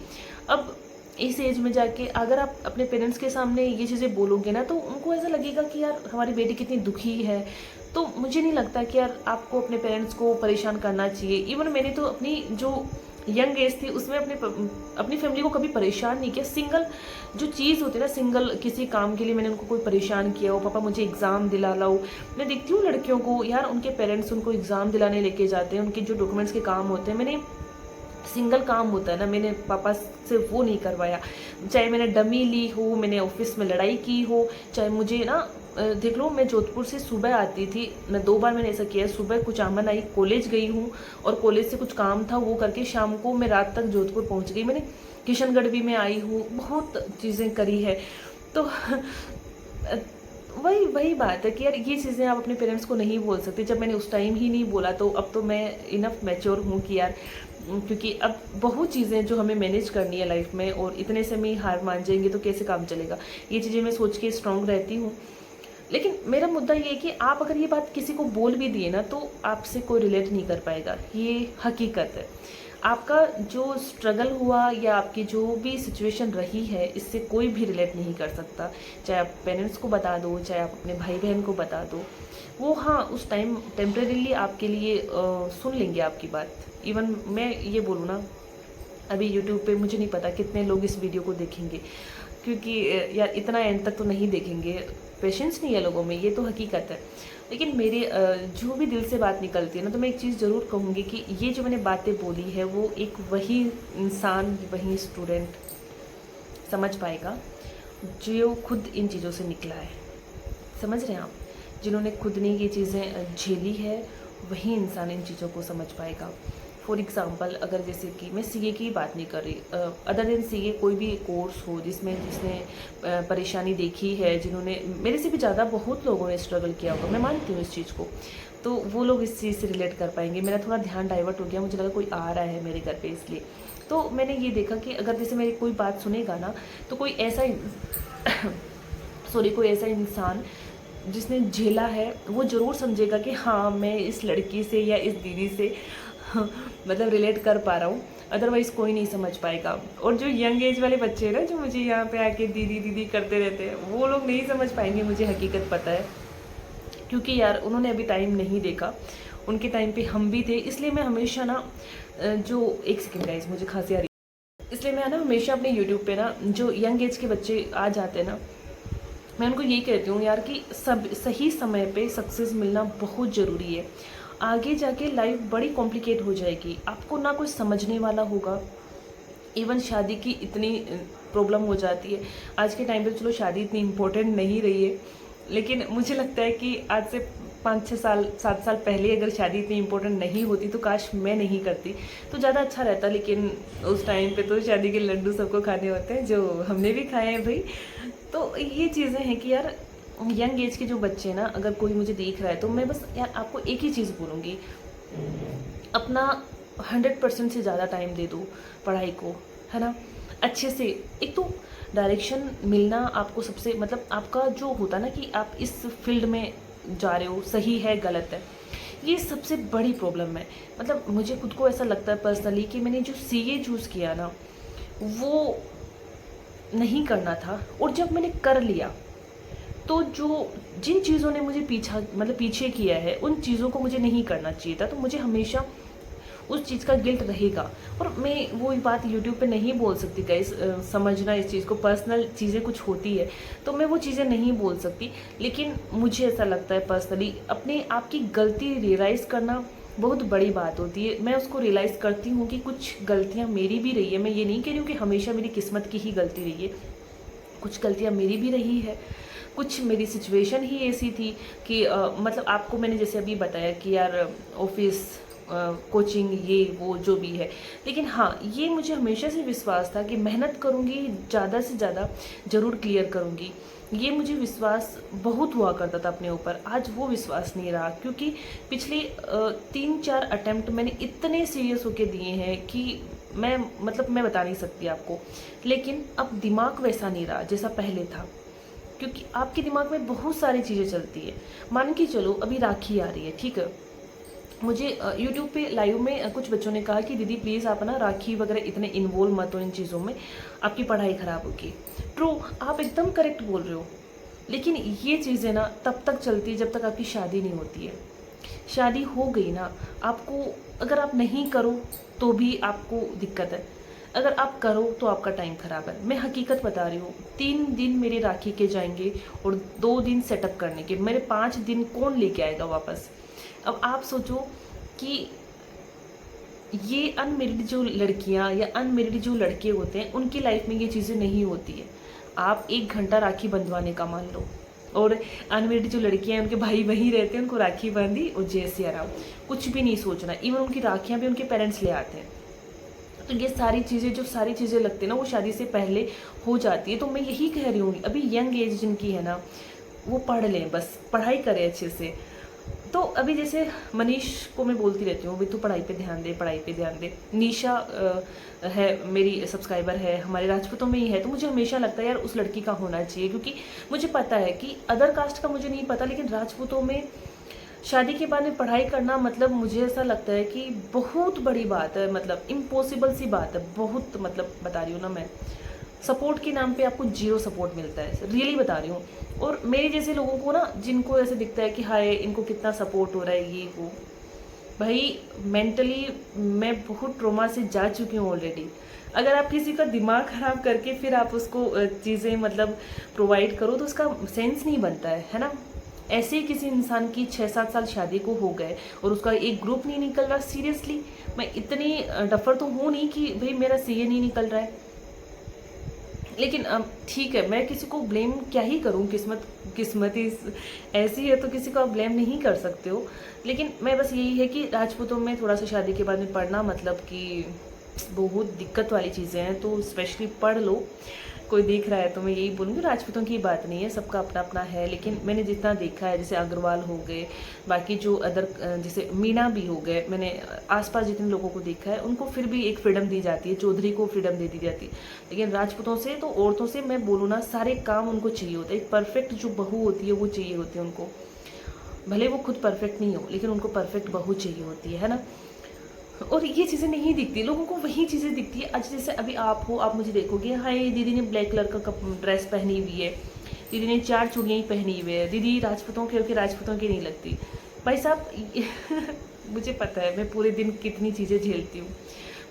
S1: अब इस एज में जाके अगर आप अपने पेरेंट्स के सामने ये चीज़ें बोलोगे ना, तो उनको ऐसा लगेगा कि यार हमारी बेटी कितनी दुखी है। तो मुझे नहीं लगता कि यार आपको अपने पेरेंट्स को परेशान करना चाहिए। इवन मैंने तो अपनी जो यंग एज थी उसमें अपनी फैमिली को कभी परेशान नहीं किया। सिंगल जो चीज़ होती है ना, सिंगल किसी काम के लिए मैंने उनको कोई परेशान किया हो, पापा मुझे एग्ज़ाम दिला लाओ। मैं देखती हूँ लड़कियों को, यार उनके पेरेंट्स उनको एग्ज़ाम दिलाने लेके जाते हैं, उनके जो डॉक्यूमेंट्स के काम होते हैं, मैंने सिंगल काम होता है ना, मैंने पापा से वो नहीं करवाया। चाहे मैंने डमी ली हो, मैंने ऑफिस में लड़ाई की हो, चाहे मुझे ना देख लो, मैं जोधपुर से सुबह आती थी, मैं 2 बार मैंने ऐसा किया। सुबह कुछ आमन आई, कॉलेज गई हूँ, और कॉलेज से कुछ काम था वो करके शाम को मैं रात तक जोधपुर पहुँच गई। मैंने किशनगढ़ भी मैं आई हूँ, बहुत चीज़ें करी है। तो वही वही बात है कि यार ये चीज़ें आप अपने पेरेंट्स को नहीं बोल सकते। जब मैंने उस टाइम ही नहीं बोला, तो अब तो मैं इनफ मैच्योर हूँ कि यार, क्योंकि अब बहुत चीज़ें जो हमें मैनेज करनी है लाइफ में, और इतने से में हार मान जाएंगे तो कैसे काम चलेगा। ये चीज़ें मैं सोच के स्ट्रांग रहती हूँ। लेकिन मेरा मुद्दा ये है कि आप अगर ये बात किसी को बोल भी दिए ना, तो आपसे कोई रिलेट नहीं कर पाएगा, ये हकीकत है। आपका जो स्ट्रगल हुआ या आपकी जो भी सिचुएशन रही है, इससे कोई भी रिलेट नहीं कर सकता। चाहे आप पेरेंट्स को बता दो, चाहे आप अपने भाई बहन को बता दो, वो हाँ उस टाइम टेम्परेरीली आपके लिए सुन लेंगे आपकी बात। इवन मैं ये बोलूँ ना, अभी यूट्यूब पे मुझे नहीं पता कितने लोग इस वीडियो को देखेंगे, क्योंकि यार इतना एंड तक तो नहीं देखेंगे, पेशेंस नहीं है लोगों में, ये तो हकीकत है। लेकिन मेरे जो भी दिल से बात निकलती है ना, तो मैं एक चीज़ ज़रूर कहूँगी कि ये जो मैंने बातें बोली है, वो एक वही इंसान, वही स्टूडेंट समझ पाएगा जो खुद इन चीज़ों से निकला है। समझ रहे हैं आप? जिन्होंने खुद ने ये चीज़ें झेली है, वही इंसान इन चीज़ों को समझ पाएगा। फॉर एग्ज़ाम्पल, अगर जैसे कि मैं सीए की बात नहीं कर रही, अदर देन सीए कोई भी कोर्स हो जिसने परेशानी देखी है, जिन्होंने मेरे से भी ज़्यादा बहुत लोगों ने स्ट्रगल किया होगा, मैं मानती हूँ इस चीज़ को, तो वो लोग इस चीज़ से रिलेट कर पाएंगे। मेरा थोड़ा ध्यान डाइवर्ट हो गया, मुझे लगा कोई आ रहा है मेरे घर पे, इसलिए। तो मैंने ये देखा कि अगर जैसे मेरी कोई बात सुनेगा ना, तो कोई ऐसा कोई ऐसा इंसान जिसने झेला है, वो ज़रूर समझेगा कि हाँ मैं इस लड़की से या इस दीदी से मतलब रिलेट कर पा रहा हूँ। अदरवाइज़ कोई नहीं समझ पाएगा। और जो यंग एज वाले बच्चे हैं ना, जो मुझे यहाँ पे आके दीदी दीदी करते रहते हैं, वो लोग नहीं समझ पाएंगे, मुझे हकीकत पता है। क्योंकि यार उन्होंने अभी टाइम नहीं देखा, उनके टाइम पे हम भी थे। इसलिए मैं हमेशा ना जो एक सेकेंड गाइस, मुझे खांसी आ रही है, इसलिए मैं ना हमेशा अपने यूट्यूब पे ना जो यंग एज के बच्चे आ जाते हैं ना, मैं उनको यही कहती हूँ यार कि सब सही समय पे सक्सेस मिलना बहुत ज़रूरी है। आगे जाके लाइफ बड़ी कॉम्प्लिकेट हो जाएगी, आपको ना कोई समझने वाला होगा। इवन शादी की इतनी प्रॉब्लम हो जाती है आज के टाइम पे। चलो शादी इतनी इम्पोर्टेंट नहीं रही है, लेकिन मुझे लगता है कि आज से 5-6 साल 7 साल पहले अगर शादी इतनी इम्पोर्टेंट नहीं होती, तो काश मैं नहीं करती तो ज़्यादा अच्छा रहता। लेकिन उस टाइम पे तो शादी के लड्डू सबको खाने होते हैं, जो हमने भी खाए हैं भाई। तो ये चीज़ें हैं कि यार यंग एज के जो बच्चे हैं ना, अगर कोई मुझे देख रहा है, तो मैं बस यार आपको एक ही चीज़ बोलूँगी, अपना 100% से ज़्यादा टाइम दे दो पढ़ाई को, है ना। अच्छे से एक तो डायरेक्शन मिलना आपको सबसे, मतलब आपका जो होता ना कि आप इस फील्ड में जा रहे हो, सही है गलत है, ये सबसे बड़ी प्रॉब्लम है। मतलब मुझे खुद को ऐसा लगता है पर्सनली कि मैंने जो सीए चूज़ किया ना, वो नहीं करना था। और जब मैंने कर लिया, तो जिन चीज़ों ने मुझे पीछे किया है, उन चीज़ों को मुझे नहीं करना चाहिए था। तो मुझे हमेशा उस चीज़ का गिल्ट रहेगा। और मैं वो बात यूट्यूब पे नहीं बोल सकती गाइस, समझना इस चीज़ को, पर्सनल चीज़ें कुछ होती है तो मैं वो चीज़ें नहीं बोल सकती। लेकिन मुझे ऐसा लगता है पर्सनली, अपने आप की गलती रियलाइज़ करना बहुत बड़ी बात होती है। मैं उसको रियलाइज़ करती हूँ कि कुछ गलतियाँ मेरी भी रही है। मैं ये नहीं कह रही हूँ कि हमेशा मेरी किस्मत की ही गलती रही है, कुछ गलतियाँ मेरी भी रही है। कुछ मेरी सिचुएशन ही ऐसी थी कि मतलब आपको मैंने जैसे अभी बताया कि यार ऑफिस कोचिंग ये वो जो भी है। लेकिन हाँ, ये मुझे हमेशा से विश्वास था कि मेहनत करूँगी, ज़्यादा से ज़्यादा ज़रूर क्लियर करूँगी। ये मुझे विश्वास बहुत हुआ करता था अपने ऊपर। आज वो विश्वास नहीं रहा, क्योंकि पिछले 3-4 अटेम्प्ट मैंने इतने सीरियस होके दिए हैं कि मैं बता नहीं सकती आपको। लेकिन अब दिमाग वैसा नहीं रहा जैसा पहले था, क्योंकि आपके दिमाग में बहुत सारी चीज़ें चलती है। मान के चलो अभी राखी आ रही है, ठीक है, मुझे यूट्यूब पे लाइव में कुछ बच्चों ने कहा कि दीदी प्लीज़ आप ना राखी वगैरह इतने इन्वॉल्व मत हो इन चीज़ों में, आपकी पढ़ाई ख़राब होगी। ट्रू, आप एकदम करेक्ट बोल रहे हो। लेकिन ये चीज़ें ना तब तक चलती है जब तक आपकी शादी नहीं होती है। शादी हो गई ना, आपको अगर आप नहीं करो तो भी आपको दिक्कत है, अगर आप करो तो आपका टाइम ख़राब है। मैं हकीकत बता रही हूँ, 3 दिन मेरे राखी के जाएंगे और 2 दिन सेटअप करने के, मेरे 5 दिन कौन लेके आएगा वापस। अब आप सोचो कि ये अनमेरिड जो लड़कियां या अनमेरिड जो लड़के होते हैं उनकी लाइफ में ये चीज़ें नहीं होती है। आप 1 घंटा राखी बंधवाने का मान लो, और अनमेरिड जो लड़कियां हैं उनके भाई वहीं रहते हैं, उनको राखी बांधी और जैसे आराम, कुछ भी नहीं सोचना। इवन उनकी राखियां भी उनके पेरेंट्स ले आते हैं। तो ये सारी चीज़ें लगती है ना, वो शादी से पहले हो जाती है। तो मैं यही कह रही हूँ, अभी यंग एज जिनकी है ना, वो पढ़ लें, बस पढ़ाई करें अच्छे से। तो अभी जैसे मनीष को मैं बोलती रहती हूँ, भाई तू पढ़ाई पे ध्यान दे, पढ़ाई पे ध्यान दे। निशा है मेरी सब्सक्राइबर है, हमारे राजपूतों में ही है, तो मुझे हमेशा लगता है यार उस लड़की का होना चाहिए, क्योंकि मुझे पता है कि अदर कास्ट का मुझे नहीं पता, लेकिन राजपूतों में शादी के बाद में पढ़ाई करना मतलब मुझे ऐसा लगता है कि बहुत बड़ी बात है, मतलब इम्पॉसिबल सी बात है, बहुत, मतलब बता रही हूँ ना मैं, सपोर्ट के नाम पे आपको जीरो सपोर्ट मिलता है, रियली बता रही हूँ। और मेरे जैसे लोगों को ना, जिनको ऐसे दिखता है कि हाय इनको कितना सपोर्ट हो रहा है ये वो, भाई मेंटली मैं बहुत ट्रोमा से जा चुकी हूँ ऑलरेडी। अगर आप किसी का दिमाग खराब करके फिर आप उसको चीज़ें मतलब प्रोवाइड करो तो उसका सेंस नहीं बनता है ना। ऐसे ही किसी इंसान की 6-7 साल शादी को हो गए और उसका एक ग्रुप नहीं निकल रहा, सीरियसली मैं इतनी डफर तो हूँ नहीं कि भाई मेरा सीए नहीं निकल रहा है। लेकिन अब ठीक है, मैं किसी को ब्लेम क्या ही करूं, किस्मत ही ऐसी है तो किसी को आप ब्लेम नहीं कर सकते हो। लेकिन मैं बस यही है कि राजपूतों में थोड़ा सा शादी के बाद में पढ़ना मतलब कि बहुत दिक्कत वाली चीज़ें हैं, तो स्पेशली पढ़ लो। कोई देख रहा है तो मैं यही बोलूँगी, राजपूतों की बात नहीं है, सबका अपना अपना है। लेकिन मैंने जितना देखा है, जैसे अग्रवाल हो गए, बाकी जो अदर जैसे मीना भी हो गए, मैंने आसपास जितने लोगों को देखा है उनको फिर भी एक फ्रीडम दी जाती है, चौधरी को फ्रीडम दे दी जाती है। लेकिन राजपूतों से तो औरतों से मैं बोलूँ ना, सारे काम उनको चाहिए होता है। एक परफेक्ट जो बहू होती है वो चाहिए होती है उनको, भले वो खुद परफेक्ट नहीं हो लेकिन उनको परफेक्ट बहू चाहिए होती है ना। और ये चीज़ें नहीं दिखती लोगों को, वही चीज़ें दिखती है। आज जैसे अभी आप हो, आप मुझे देखोगे, हाय दीदी ने ब्लैक कलर का ड्रेस पहनी हुई है, दीदी ने 4 चूड़ियाँ ही पहनी हुई है, दीदी राजपूतों के राजपूतों की नहीं लगती। भाई साहब मुझे पता है मैं पूरे दिन कितनी चीज़ें झेलती हूँ।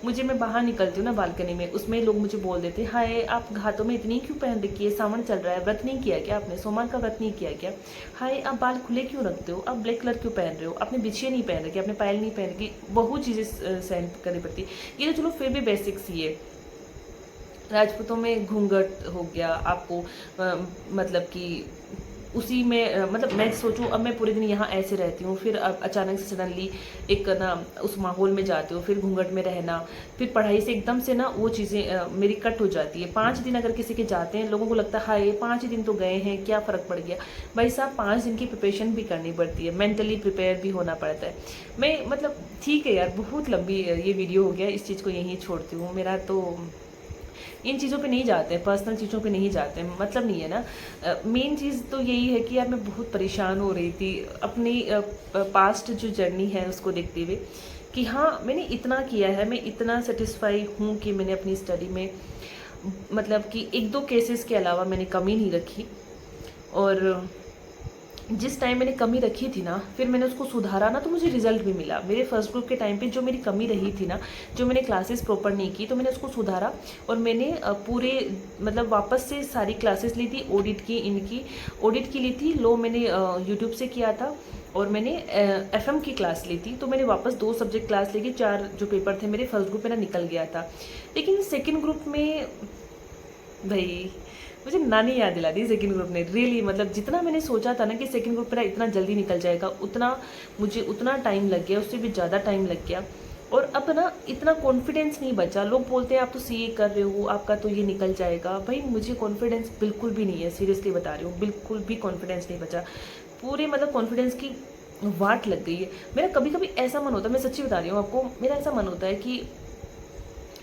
S1: मैं बाहर निकलती हूँ ना बालकनी में, उसमें लोग मुझे बोल देते हैं, हाय आप हाथों में इतनी क्यों पहन रखी है, सावन चल रहा है, व्रत नहीं किया क्या आपने, सोमवार का व्रत नहीं किया क्या, हाय आप बाल खुले क्यों रखते हो, आप ब्लैक कलर क्यों पहन रहे हो, आपने बिछिया नहीं पहन रखी, आपने पायल नहीं पहन रखी, बहुत चीज़ें सहन करनी पड़ती। ये तो चलो फिर भी बेसिक्स ही है। राजपूतों में घूंघट हो गया आपको, मतलब कि उसी में मतलब मैं सोचूं, अब मैं पूरे दिन यहाँ ऐसे रहती हूँ, फिर अब अचानक से सडनली एक ना उस माहौल में जाती हूँ, फिर घूंघट में रहना, फिर पढ़ाई से एकदम से ना वो चीज़ें मेरी कट हो जाती है। 5 दिन अगर किसी के जाते हैं, लोगों को लगता है हाँ ये 5 दिन तो गए हैं, क्या फ़र्क पड़ गया। भाई साहब 5 दिन की प्रिपरेशन भी करनी पड़ती है, मेंटली प्रिपेयर भी होना पड़ता है। मैं मतलब ठीक है यार, बहुत लंबी ये वीडियो हो गया, इस चीज़ को यहीं छोड़ती हूँ। मेरा तो इन चीज़ों पे नहीं जाते हैं, पर्सनल चीज़ों पे नहीं जाते हैं, मतलब नहीं है ना। मेन चीज़ तो यही है कि यार मैं बहुत परेशान हो रही थी अपनी पास्ट जो जर्नी है उसको देखते हुए, कि हाँ मैंने इतना किया है, मैं इतना सेटिस्फाई हूँ कि मैंने अपनी स्टडी में मतलब कि 1-2 केसेस के अलावा मैंने कमी नहीं रखी। और जिस टाइम मैंने कमी रखी थी ना, फिर मैंने उसको सुधारा ना, तो मुझे रिजल्ट भी मिला। मेरे फर्स्ट ग्रुप के टाइम पे जो मेरी कमी रही थी ना, जो मैंने क्लासेस प्रॉपर नहीं की, तो मैंने उसको सुधारा और मैंने पूरे मतलब वापस से सारी क्लासेस ली थी। ऑडिट की ली थी, लो मैंने यूट्यूब से किया था, और मैंने एफएम की क्लास ली थी। तो मैंने वापस 2 सब्जेक्ट क्लास लेके 4 जो पेपर थे मेरे फर्स्ट ग्रुप में ना निकल गया था। लेकिन सेकेंड ग्रुप में भाई मुझे नानी याद दिला दी सेकंड ग्रुप ने, रियली मतलब जितना मैंने सोचा था ना कि सेकंड ग्रुप मेरा इतना जल्दी निकल जाएगा, उतना टाइम लग गया, उससे भी ज़्यादा टाइम लग गया। और अब ना इतना कॉन्फिडेंस नहीं बचा। लोग बोलते हैं आप तो सीए कर रहे हो, आपका तो ये निकल जाएगा। भाई मुझे कॉन्फिडेंस बिल्कुल भी नहीं है, सीरियसली बता रही हूँ, बिल्कुल भी कॉन्फिडेंस नहीं बचा। पूरे मतलब कॉन्फिडेंस की वाट लग गई है। मेरा कभी कभी ऐसा मन होता है, मैं सच्ची बता रही हूँ आपको, मेरा ऐसा मन होता है कि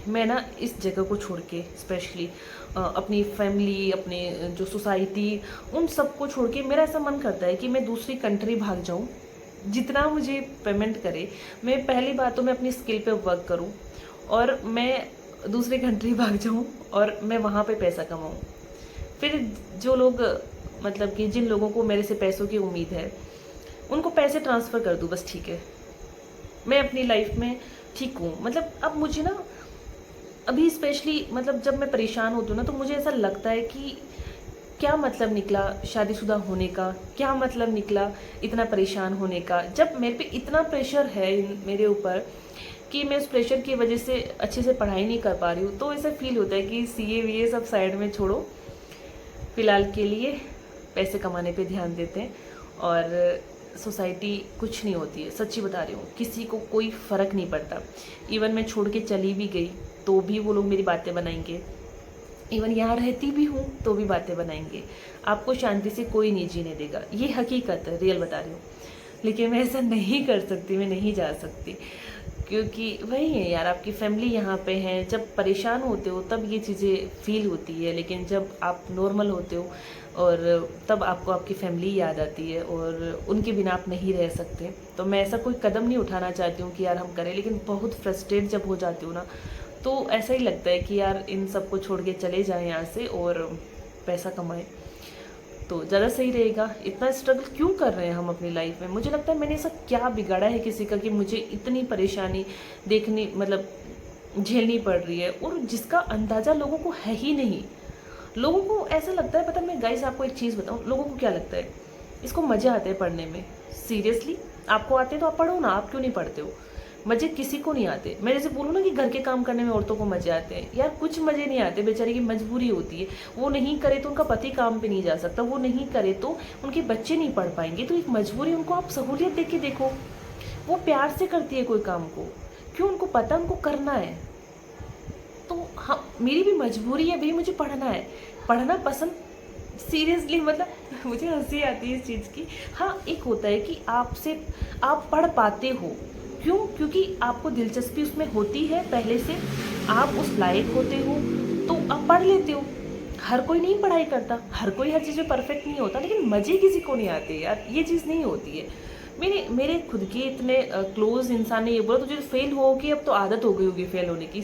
S1: मैं ना इस जगह को छोड़ के, स्पेशली अपनी फैमिली, अपने जो सोसाइटी, उन सब को छोड़ के मेरा ऐसा मन करता है कि मैं दूसरी कंट्री भाग जाऊँ, जितना मुझे पेमेंट करे। मैं पहली बात तो मैं अपनी स्किल पे वर्क करूँ और मैं दूसरी कंट्री भाग जाऊँ और मैं वहाँ पे पैसा कमाऊँ। फिर जो लोग मतलब कि जिन लोगों को मेरे से पैसों की उम्मीद है, उनको पैसे ट्रांसफ़र कर दूँ, बस ठीक है। मैं अपनी लाइफ में ठीक हूँ। मतलब अब मुझे ना अभी स्पेशली मतलब जब मैं परेशान होती हूँ ना, तो मुझे ऐसा लगता है कि क्या मतलब निकला शादीशुदा होने का, क्या मतलब निकला इतना परेशान होने का, जब मेरे पे इतना प्रेशर है मेरे ऊपर कि मैं उस प्रेशर की वजह से अच्छे से पढ़ाई नहीं कर पा रही हूँ। तो ऐसा फील होता है कि सीए वीए सब साइड में छोड़ो, फ़िलहाल के लिए पैसे कमाने पे ध्यान देते हैं। और सोसाइटी कुछ नहीं होती है, सच्ची बता रही हूँ, किसी को कोई फ़र्क नहीं पड़ता। इवन मैं छोड़ के चली भी गई तो भी वो लोग मेरी बातें बनाएंगे, इवन यहाँ रहती भी हूँ तो भी बातें बनाएंगे। आपको शांति से कोई नहीं जीने देगा, ये हकीकत है, रियल बता रही हूँ। लेकिन मैं ऐसा नहीं कर सकती, मैं नहीं जा सकती, क्योंकि वही है यार, आपकी फैमिली यहाँ पे है। जब परेशान होते हो तब ये चीज़ें फील होती है, लेकिन जब आप नॉर्मल होते हो और तब आपको आपकी फैमिली याद आती है और उनके बिना आप नहीं रह सकते। तो मैं ऐसा कोई कदम नहीं उठाना चाहती हूँ कि यार हम करें, लेकिन बहुत फ्रस्ट्रेट जब हो जाती हूँ ना, तो ऐसा ही लगता है कि यार इन सब को छोड़ के चले जाएं यहाँ से और पैसा कमाएं तो ज़्यादा सही रहेगा। इतना स्ट्रगल क्यों कर रहे हैं हम अपनी लाइफ में? मुझे लगता है मैंने ऐसा क्या बिगाड़ा है किसी का कि मुझे इतनी परेशानी देखनी मतलब झेलनी पड़ रही है, और जिसका अंदाज़ा लोगों को है ही नहीं। लोगों को ऐसा लगता है, पता मैं गाइस आपको एक चीज़ बताऊँ, लोगों को क्या लगता है, इसको मज़े आते हैं पढ़ने में। सीरियसली आपको आते हैं तो आप पढ़ो ना, आप क्यों नहीं पढ़ते हो? मज़े किसी को नहीं आते। मैं जैसे बोलूँ ना कि घर के काम करने में औरतों को मज़े आते हैं, यार कुछ मज़े नहीं आते। बेचारी की मजबूरी होती है, वो नहीं करे तो उनका पति काम पे नहीं जा सकता, वो नहीं करे तो उनके बच्चे नहीं पढ़ पाएंगे। तो एक मजबूरी, उनको आप सहूलियत देख के देखो, वो प्यार से करती है कोई काम को, क्यों? उनको पता उनको करना है। तो हाँ, मेरी भी मजबूरी है भाई, मुझे पढ़ना है, पढ़ना पसंद, सीरियसली मतलब मुझे हंसी आती है इस चीज़ की। हाँ, एक होता है कि आप पढ़ पाते हो, क्यों? क्योंकि आपको दिलचस्पी उसमें होती है पहले से, आप उस लायक होते हो तो आप पढ़ लेते हो। हर कोई नहीं पढ़ाई करता, हर कोई हर चीज़ में परफेक्ट नहीं होता, लेकिन मज़े किसी को नहीं आते यार, ये चीज़ नहीं होती है। मेरे खुद के इतने क्लोज इंसान ने ये बोला तुझे फेल हो कि अब तो आदत हो गई होगी फेल होने की।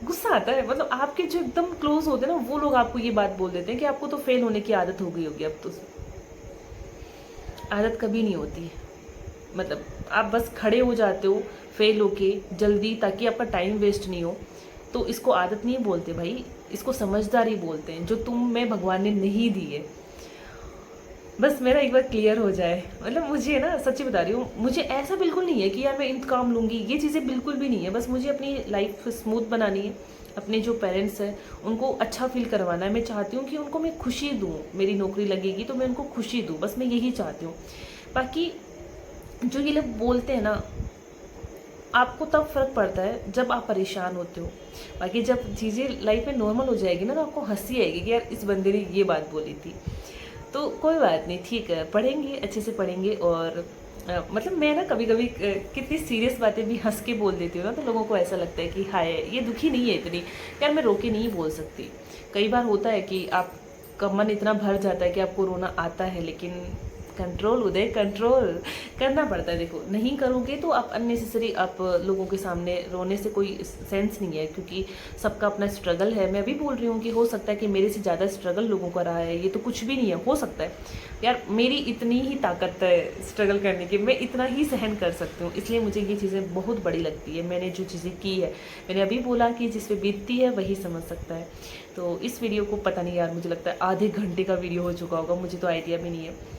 S1: गुस्सा आता है, मतलब आपके जो एकदम क्लोज होते हैं ना, वो लोग आपको ये बात बोल देते हैं कि आपको तो फेल होने की आदत हो गई होगी। अब तो आदत कभी नहीं होती है, मतलब आप बस खड़े हो जाते हो फेल होके जल्दी, ताकि आपका टाइम वेस्ट नहीं हो। तो इसको आदत नहीं बोलते भाई, इसको समझदारी बोलते हैं, जो तुम में भगवान ने नहीं दी है। बस मेरा एक बार क्लियर हो जाए, मतलब मुझे ना सच्ची बता रही हूँ, मुझे ऐसा बिल्कुल नहीं है कि यार मैं इंतकाम लूँगी, ये चीज़ें बिल्कुल भी नहीं है। बस मुझे अपनी लाइफ स्मूथ बनानी है, अपने जो पेरेंट्स हैं उनको अच्छा फील करवाना है। मैं चाहती हूँ कि उनको मैं खुशी दूँ, मेरी नौकरी लगेगी तो मैं उनको खुशी दूँ, बस मैं यही चाहती हूँ। बाकी जो ये लोग बोलते हैं ना, आपको तब फ़र्क पड़ता है जब आप परेशान होते हो। बाकी जब चीज़ें लाइफ में नॉर्मल हो जाएगी ना, तो आपको हंसी आएगी कि यार इस बंदे ने ये बात बोली थी। तो कोई बात नहीं, ठीक है, पढ़ेंगे, अच्छे से पढ़ेंगे। और मतलब मैं ना कभी कभी कितनी सीरियस बातें भी हंस के बोल देती हूँ ना, तो लोगों को ऐसा लगता है कि हाय ये दुखी नहीं है इतनी, यार मैं रोके नहीं बोल सकती। कई बार होता है कि आपका मन इतना भर जाता है कि आपको रोना आता है, लेकिन कंट्रोल उदय, कंट्रोल करना पड़ता है। देखो नहीं करोगे तो आप अननेसेसरी आप लोगों के सामने रोने से कोई सेंस नहीं है, क्योंकि सबका अपना स्ट्रगल है। मैं भी बोल रही हूँ कि हो सकता है कि मेरे से ज़्यादा स्ट्रगल लोगों का रहा है, ये तो कुछ भी नहीं है, हो सकता है यार मेरी इतनी ही ताकत है स्ट्रगल करने की, मैं इतना ही सहन कर सकती हूँ, इसलिए मुझे ये चीज़ें बहुत बड़ी लगती है। मैंने जो चीज़ें की है, मैंने अभी बोला कि जिस पे बीतती है वही समझ सकता है। तो इस वीडियो को पता नहीं यार, मुझे लगता है आधे घंटे का वीडियो हो चुका होगा, मुझे तो आइडिया भी नहीं है।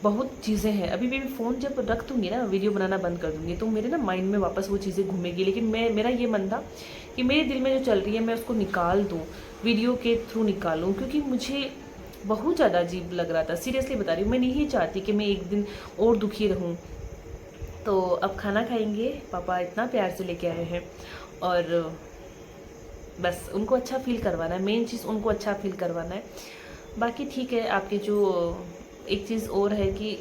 S1: बहुत चीज़ें हैं, अभी भी मैं फ़ोन जब रख दूँगी ना, वीडियो बनाना बंद कर दूँगी, तो मेरे ना माइंड में वापस वो चीज़ें घूमेगी। लेकिन मेरा ये मन था कि मेरे दिल में जो चल रही है मैं उसको निकाल दूँ, वीडियो के थ्रू निकालूँ, क्योंकि मुझे बहुत ज़्यादा अजीब लग रहा था। सीरियसली बता रही हूँ, मैं नहीं चाहती कि मैं एक दिन और दुखी रहूँ। तो अब खाना खाएंगे, पापा इतना प्यार से लेके आए हैं और बस उनको अच्छा फील करवाना है, मेन चीज़ उनको अच्छा फील करवाना है। बाकी ठीक है। आपके जो एक चीज़ और है कि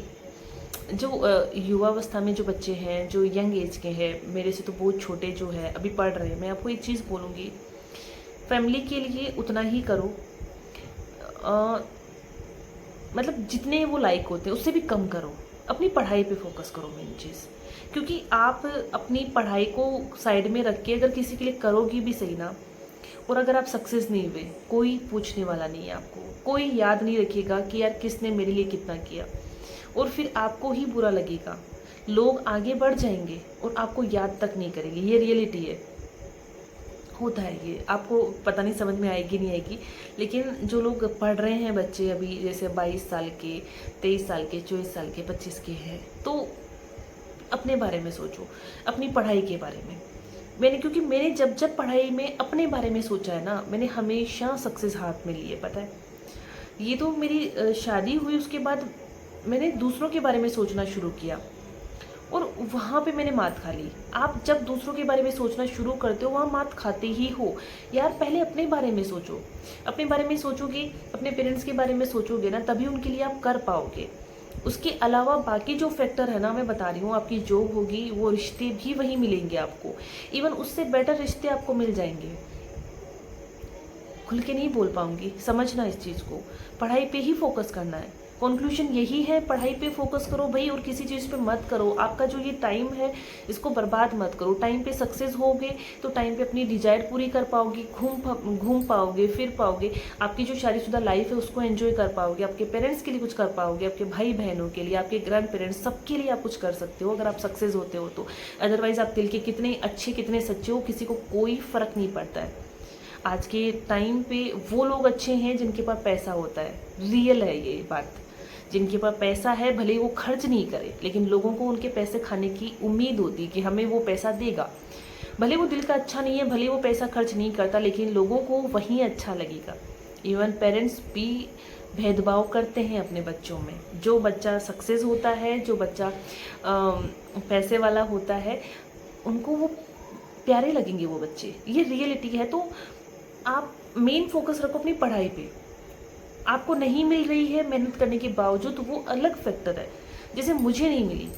S1: जो युवावस्था में जो बच्चे हैं, जो यंग एज के हैं, मेरे से तो बहुत छोटे जो है अभी पढ़ रहे हैं, मैं आपको एक चीज़ बोलूँगी, फैमिली के लिए उतना ही करो, मतलब जितने वो लायक होते हैं उससे भी कम करो, अपनी पढ़ाई पे फोकस करो मेन चीज़। क्योंकि आप अपनी पढ़ाई को साइड में रख के अगर किसी के लिए करोगी भी सही ना, और अगर आप सक्सेस नहीं हुए, कोई पूछने वाला नहीं है आपको, कोई याद नहीं रखेगा कि यार किसने मेरे लिए कितना किया, और फिर आपको ही बुरा लगेगा। लोग आगे बढ़ जाएंगे और आपको याद तक नहीं करेंगे, ये रियलिटी है, होता है ये। आपको पता नहीं समझ में आएगी नहीं आएगी, लेकिन जो लोग पढ़ रहे हैं बच्चे अभी, जैसे 22 साल के, 23 साल के, 24 साल के, 25 के हैं, तो अपने बारे में सोचो, अपनी पढ़ाई के बारे में। क्योंकि मैंने जब जब पढ़ाई में अपने बारे में सोचा है ना, मैंने हमेशा सक्सेस हाथ में ली है, पता है। ये तो मेरी शादी हुई उसके बाद मैंने दूसरों के बारे में सोचना शुरू किया और वहाँ पे मैंने मात खा ली। आप जब दूसरों के बारे में सोचना शुरू करते हो वहाँ मात खाते ही हो। यार पहले अपने बारे में सोचो, अपने बारे में सोचोगे, अपने पेरेंट्स के बारे में सोचोगे ना, तभी उनके लिए आप कर पाओगे। उसके अलावा बाकी जो फैक्टर है ना, मैं बता रही हूँ, आपकी जॉब होगी, वो रिश्ते भी वहीं मिलेंगे आपको, इवन उससे बेटर रिश्ते आपको मिल जाएंगे। खुल के नहीं बोल पाऊंगी, समझना इस चीज़ को, पढ़ाई पे ही फोकस करना है। कंक्लूजन यही है, पढ़ाई पे फोकस करो भाई, और किसी चीज़ पे मत करो। आपका जो ये टाइम है इसको बर्बाद मत करो। टाइम पे सक्सेस होगे तो टाइम पे अपनी डिजायर पूरी कर पाओगे, घूम पाओगे, फिर पाओगे, आपकी जो शादीशुदा लाइफ है उसको एंजॉय कर पाओगे, आपके पेरेंट्स के लिए कुछ कर पाओगे, आपके भाई बहनों के लिए, आपके ग्रैंड पेरेंट्स, सबके लिए आप कुछ कर सकते हो अगर आप सक्सेस होते हो तो। अदरवाइज आप दिल के कितने अच्छे कितने सच्चे हो, किसी को कोई फर्क नहीं पड़ता है। आज के टाइम पे वो लोग अच्छे हैं जिनके पास पैसा होता है, रियल है ये बात। जिनके पास पैसा है भले वो खर्च नहीं करे, लेकिन लोगों को उनके पैसे खाने की उम्मीद होती है कि हमें वो पैसा देगा। भले वो दिल का अच्छा नहीं है, भले वो पैसा खर्च नहीं करता, लेकिन लोगों को वही अच्छा लगेगा। इवन पेरेंट्स भी भेदभाव करते हैं अपने बच्चों में। जो बच्चा सक्सेस होता है, जो बच्चा पैसे वाला होता है, उनको वो प्यारे लगेंगे वो बच्चे, ये रियलिटी है। तो आप मेन फोकस रखो अपनी पढ़ाई पे। आपको नहीं मिल रही है मेहनत करने के बावजूद, तो वो अलग फैक्टर है, जैसे मुझे नहीं मिली,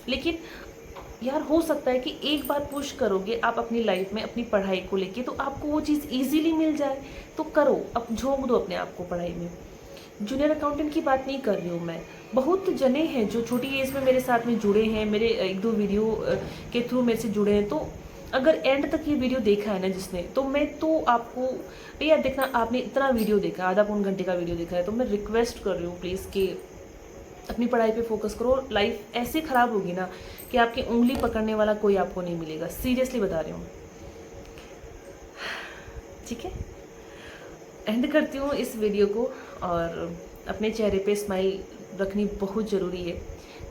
S1: लेकिन यार हो सकता है कि एक बार पुश करोगे आप अपनी लाइफ में अपनी पढ़ाई को लेके, तो आपको वो चीज़ इजीली मिल जाए, तो करो, अब झोंक दो अपने आप को पढ़ाई में। जूनियर अकाउंटेंट की बात नहीं कर रही हूँ मैं, बहुत जने हैं जो छोटी एज में मेरे साथ में जुड़े हैं, मेरे एक दो वीडियो के थ्रू मेरे से जुड़े हैं। तो अगर एंड तक ये वीडियो देखा है ना जिसने, तो मैं तो आपको भैया देखना, आपने इतना वीडियो देखा, आधा पौन घंटे का वीडियो देखा है, तो मैं रिक्वेस्ट कर रही हूँ प्लीज़ कि अपनी पढ़ाई पे फोकस करो। लाइफ ऐसे ख़राब होगी ना कि आपकी उंगली पकड़ने वाला कोई आपको नहीं मिलेगा, सीरियसली बता रही हूँ। ठीक है, एंड करती हूँ इस वीडियो को, और अपने चेहरे पे स्माइल रखनी बहुत ज़रूरी है,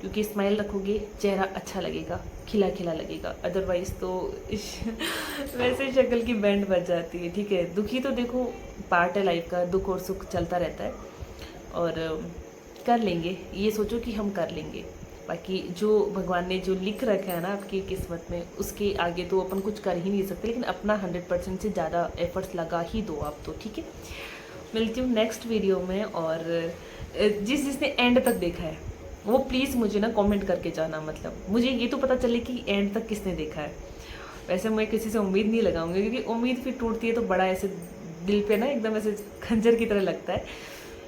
S1: क्योंकि स्माइल रखोगे चेहरा अच्छा लगेगा, खिला खिला लगेगा। अदरवाइज़ तो वैसे शक्ल की बैंड बच जाती है। ठीक है, दुखी तो देखो पार्ट है लाइफ का, दुख और सुख चलता रहता है, और कर लेंगे, ये सोचो कि हम कर लेंगे। बाकी जो भगवान ने जो लिख रखा है ना आपकी किस्मत में, उसके आगे तो अपन कुछ कर ही नहीं सकते, लेकिन अपना 100% से ज़्यादा एफर्ट्स लगा ही दो आप तो। ठीक है, मिलती हूँ नेक्स्ट वीडियो में, और जिसने एंड तक देखा है वो प्लीज़ मुझे ना कमेंट करके जाना, मतलब मुझे ये तो पता चले कि एंड तक किसने देखा है। वैसे मैं किसी से उम्मीद नहीं लगाऊंगी, क्योंकि उम्मीद फिर टूटती है तो बड़ा ऐसे दिल पे ना एकदम ऐसे खंजर की तरह लगता है।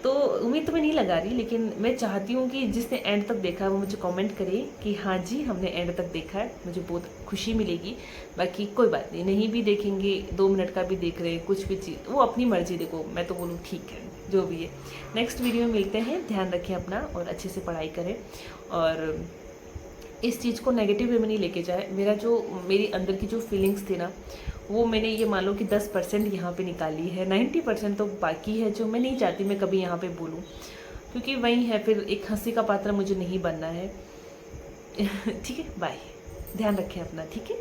S1: तो उम्मीद तो मैं नहीं लगा रही, लेकिन मैं चाहती हूँ कि जिसने एंड तक देखा है वो मुझे कमेंट करे कि हाँ जी हमने एंड तक देखा है, मुझे बहुत खुशी मिलेगी। बाकी कोई बात नहीं, नहीं भी देखेंगे, 2 मिनट का भी देख रहे हैं, कुछ भी चीज़ वो अपनी मर्जी, देखो मैं तो बोलूँ ठीक है जो भी है। नेक्स्ट वीडियो में मिलते हैं, ध्यान रखें अपना और अच्छे से पढ़ाई करें, और इस चीज़ को नेगेटिव वे में नहीं लेके जाए। मेरी अंदर की जो फीलिंग्स थी ना, वो मैंने ये मान लो कि 10% यहाँ पे निकाली है, 90% तो बाकी है जो मैं नहीं चाहती मैं कभी यहाँ पे बोलूँ, क्योंकि वही है, फिर एक हंसी का पात्र मुझे नहीं बनना है। ठीक है, बाय, ध्यान रखें अपना, ठीक है।